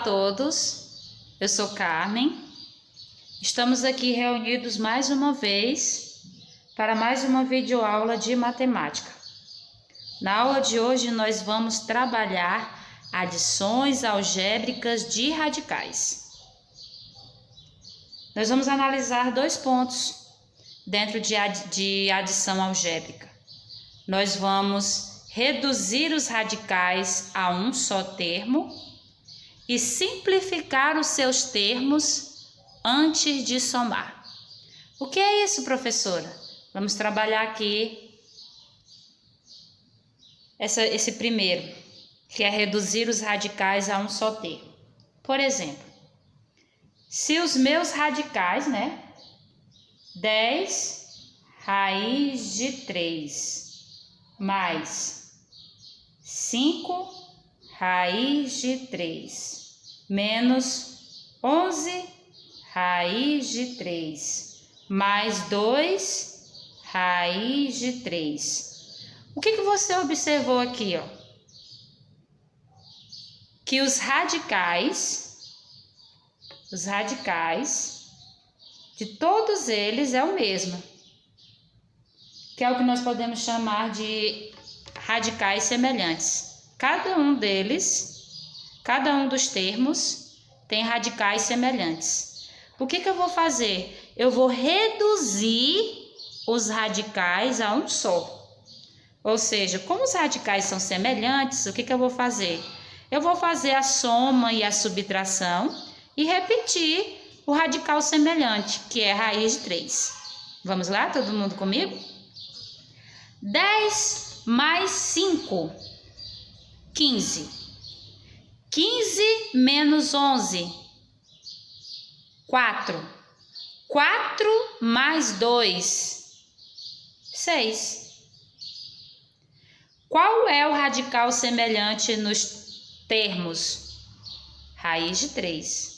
todos, eu sou Carmen. Estamos aqui reunidos mais uma vez para mais uma videoaula de matemática. Na aula de hoje nós vamos trabalhar adições algébricas de radicais. Nós vamos analisar dois pontos dentro de adição algébrica. Nós vamos reduzir os radicais a um só termo e simplificar os seus termos antes de somar. O que é isso, professora? Vamos trabalhar aqui esse primeiro, que é reduzir os radicais a um só termo. Por exemplo, se os meus radicais, 10 raiz de 3 mais 5 raiz de 3 menos 11 raiz de 3 mais 2 raiz de 3. O que você observou aqui, ó? Que os radicais de todos eles é o mesmo, que é o que nós podemos chamar de radicais semelhantes. Cada um dos termos tem radicais semelhantes. O que eu vou fazer? Eu vou reduzir os radicais a um só. Ou seja, como os radicais são semelhantes, o que eu vou fazer? Eu vou fazer a soma e a subtração e repetir o radical semelhante, que é a raiz de 3. Vamos lá, todo mundo comigo? 10 mais 5, 15. 15 menos 11, 4. 4 mais 2, 6. Qual é o radical semelhante nos termos? Raiz de 3.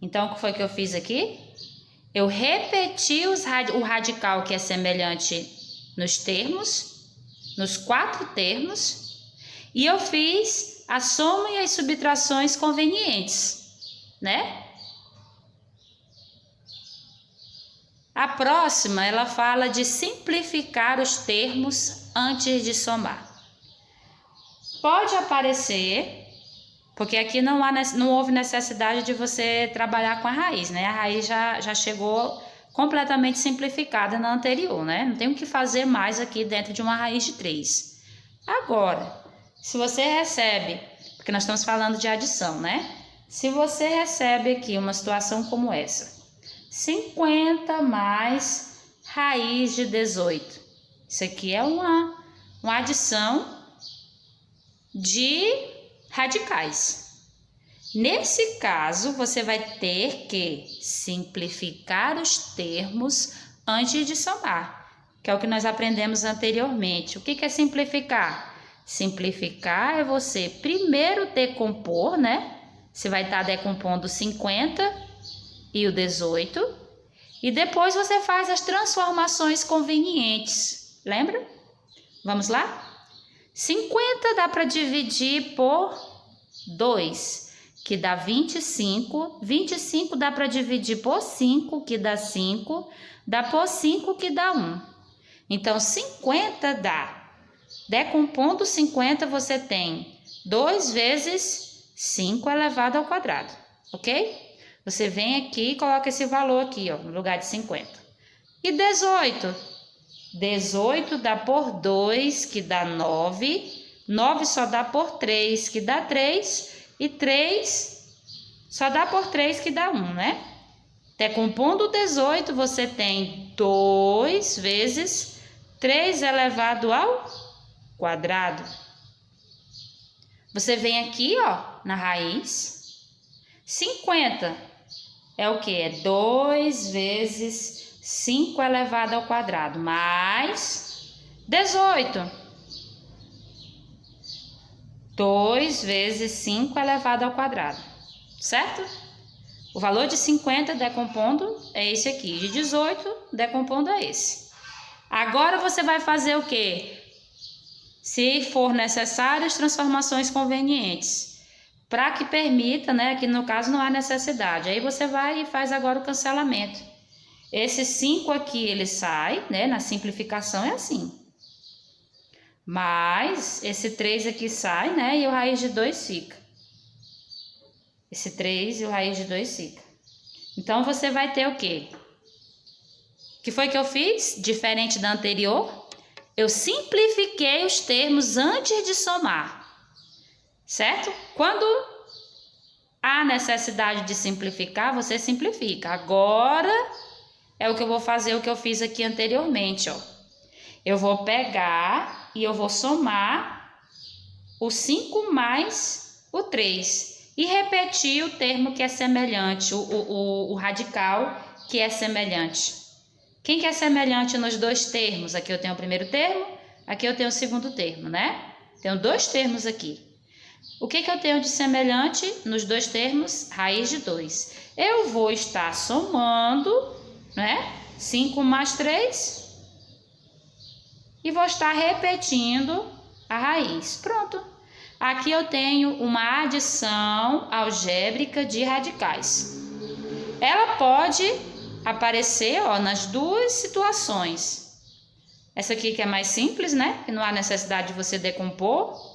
Então, o que foi que eu fiz aqui? Eu repeti o radical que é semelhante nos termos, nos 4 termos, e eu fiz a soma e as subtrações convenientes, A próxima, ela fala de simplificar os termos antes de somar. Pode aparecer, porque aqui não houve necessidade de você trabalhar com a raiz, A raiz já chegou completamente simplificada na anterior, Não tem o que fazer mais aqui dentro de uma raiz de 3. Agora, se você recebe, porque nós estamos falando de adição, Se você recebe aqui uma situação como essa, 50 mais raiz de 18. Isso aqui é uma adição de radicais. Nesse caso, você vai ter que simplificar os termos antes de somar, que é o que nós aprendemos anteriormente. O que é simplificar? Simplificar é você primeiro decompor, Você vai estar decompondo 50 e o 18, e depois você faz as transformações convenientes. Lembra? Vamos lá? 50 dá para dividir por 2, que dá 25. 25 dá para dividir por 5, que dá 5. Dá por 5, que dá 1. Então, 50 dá. Decompondo 50, você tem 2 vezes 5 elevado ao quadrado, ok? Você vem aqui e coloca esse valor aqui, no lugar de 50. E 18? 18 dá por 2, que dá 9. 9 só dá por 3, que dá 3. E 3 só dá por 3, que dá 1, Decompondo 18, você tem 2 vezes 3 elevado ao quadrado. Você vem aqui, na raiz. 50 é o que? É 2 vezes 5 elevado ao quadrado, mais 18. 2 vezes 5 elevado ao quadrado, certo? O valor de 50 decompondo é esse aqui, de 18 decompondo é esse. Agora você vai fazer o quê? Se for necessário, as transformações convenientes. para que permita, né? Aqui no caso não há necessidade. Aí você vai e faz agora o cancelamento. Esse 5 aqui, ele sai, né? Na simplificação é assim. Mas esse 3 aqui sai, né? E o raiz de 2 fica. Esse 3 e o raiz de 2 fica. Então, você vai ter o quê? O que foi que eu fiz? Diferente da anterior, eu simplifiquei os termos antes de somar. Certo? Quando há necessidade de simplificar, você simplifica. Agora é o que eu vou fazer, o que eu fiz aqui anteriormente, ó. Eu vou pegar e eu vou somar o 5 mais o 3 e repetir o termo que é semelhante, o radical que é semelhante. Quem que é semelhante nos dois termos? Aqui eu tenho o primeiro termo, aqui eu tenho o segundo termo, né? Tenho dois termos aqui. O que eu tenho de semelhante nos dois termos? Raiz de 2. Eu vou estar somando, né? 5 mais 3 e vou estar repetindo a raiz. Pronto. Aqui eu tenho uma adição algébrica de radicais. Ela pode aparecer, ó, nas duas situações. Essa aqui que é mais simples, né? Que não há necessidade de você decompor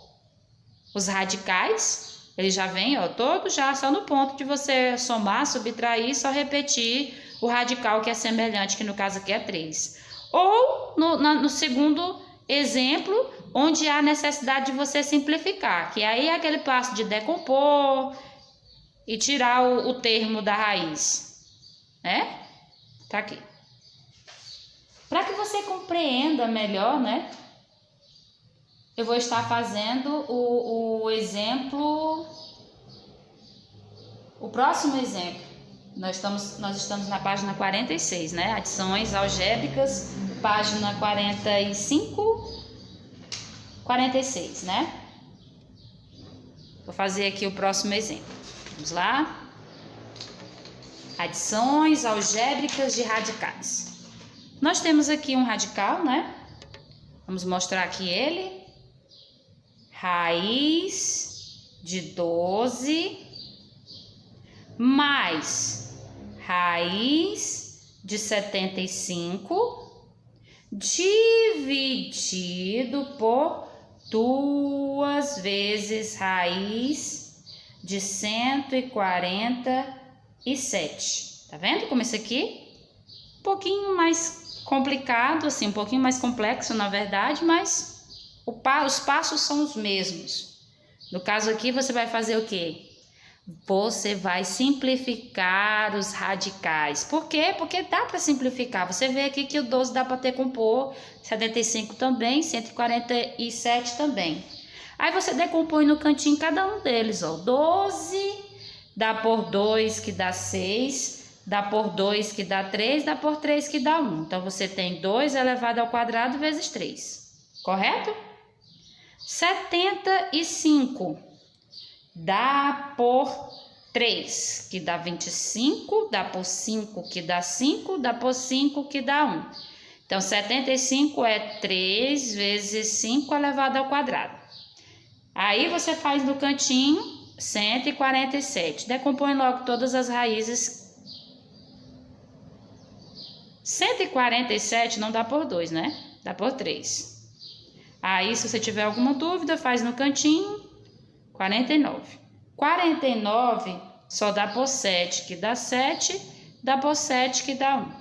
os radicais. Ele já vem, ó, todo já só no ponto de você somar, subtrair, só repetir o radical que é semelhante, que no caso aqui é 3. Ou no segundo exemplo, onde há necessidade de você simplificar, que aí é aquele passo de decompor e tirar o termo da raiz, né? Tá aqui. Para que você compreenda melhor, né? Eu vou estar fazendo o exemplo, o próximo exemplo. Nós estamos na página 46, né? Adições algébricas, página 45, 46, né? Vou fazer aqui o próximo exemplo. Vamos lá. Adições algébricas de radicais. Nós temos aqui um radical, né? Vamos mostrar aqui ele. Raiz de 12 mais raiz de 75 dividido por 2 vezes raiz de 147. Tá vendo como isso aqui? Um pouquinho mais complicado, assim, um pouquinho mais complexo, na verdade, mas os passos são os mesmos. No caso aqui, você vai fazer o quê? Você vai simplificar os radicais. Por quê? Porque dá para simplificar. Você vê aqui que o 12 dá para decompor, 75 também, 147 também. Aí você decompõe no cantinho cada um deles, ó. 12 dá por 2 que dá 6, dá por 2 que dá 3, dá por 3 que dá 1. Então você tem 2 elevado ao quadrado vezes 3. Correto? 75 dá por 3, que dá 25, dá por 5, que dá 5, dá por 5, que dá 1. Então, 75 é 3 vezes 5 elevado ao quadrado. Aí, você faz no cantinho 147. Decompõe logo todas as raízes. 147 não dá por 2, né? Dá por 3. Aí, se você tiver alguma dúvida, faz no cantinho 49. 49 só dá por 7, que dá 7, dá por 7, que dá 1.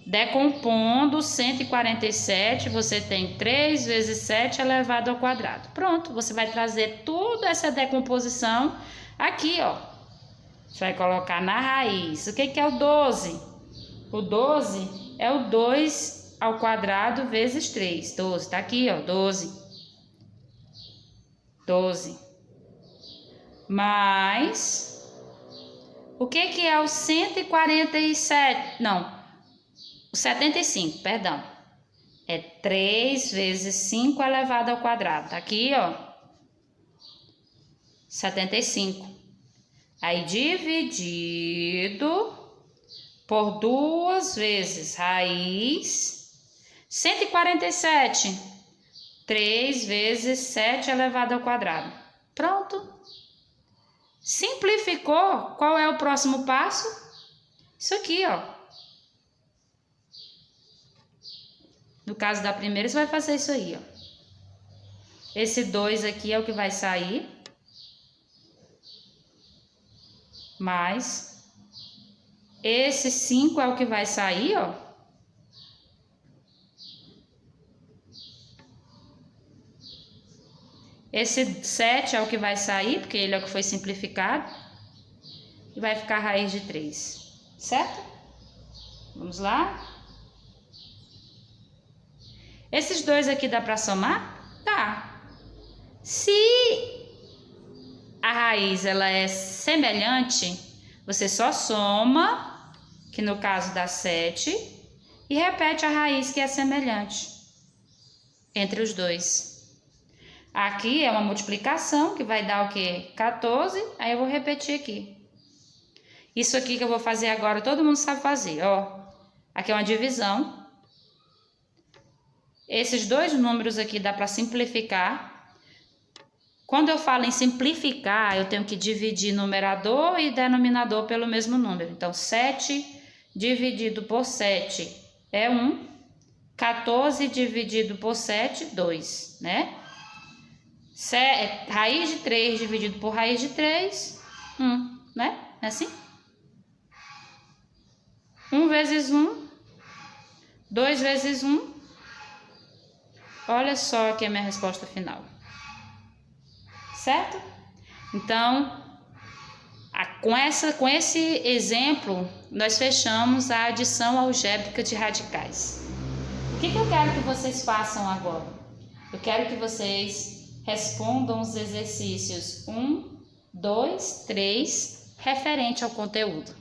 Decompondo 147, você tem 3 vezes 7 elevado ao quadrado. Pronto, você vai trazer toda essa decomposição aqui, ó. Você vai colocar na raiz. O que é o 12? O 12 é o 2 ao quadrado vezes 3. 12, tá aqui, ó, 12. 12. Mais, o que é o 147? Não, o 75, perdão. É 3 vezes 5 elevado ao quadrado. Tá aqui, ó, 75. Aí, dividido por 2 vezes raiz 147. 3 vezes 7 elevado ao quadrado. Pronto. Simplificou, qual é o próximo passo? Isso aqui, ó. No caso da primeira, você vai fazer isso aí, ó. Esse 2 aqui é o que vai sair. Mais. Esse 5 é o que vai sair, ó. Esse 7 é o que vai sair, porque ele é o que foi simplificado. E vai ficar a raiz de 3, certo? Vamos lá. Esses 2 aqui dá para somar? Dá. Se a raiz ela é semelhante, você só soma, que no caso dá 7, e repete a raiz que é semelhante entre os dois. Aqui é uma multiplicação, que vai dar o quê? 14, aí eu vou repetir aqui. Isso aqui que eu vou fazer agora, todo mundo sabe fazer, ó. Aqui é uma divisão. Esses 2 números aqui dá para simplificar. Quando eu falo em simplificar, eu tenho que dividir numerador e denominador pelo mesmo número. Então, 7 dividido por 7 é 1. 14 dividido por 7, 2, né? Raiz de 3 dividido por raiz de 3, 1, né? É assim? 1 vezes 1, 2 vezes 1. Olha só aqui a minha resposta final. Certo? Então, com esse exemplo, nós fechamos a adição algébrica de radicais. O que eu quero que vocês façam agora? Eu quero que vocês respondam os exercícios 1, 2, 3, referente ao conteúdo.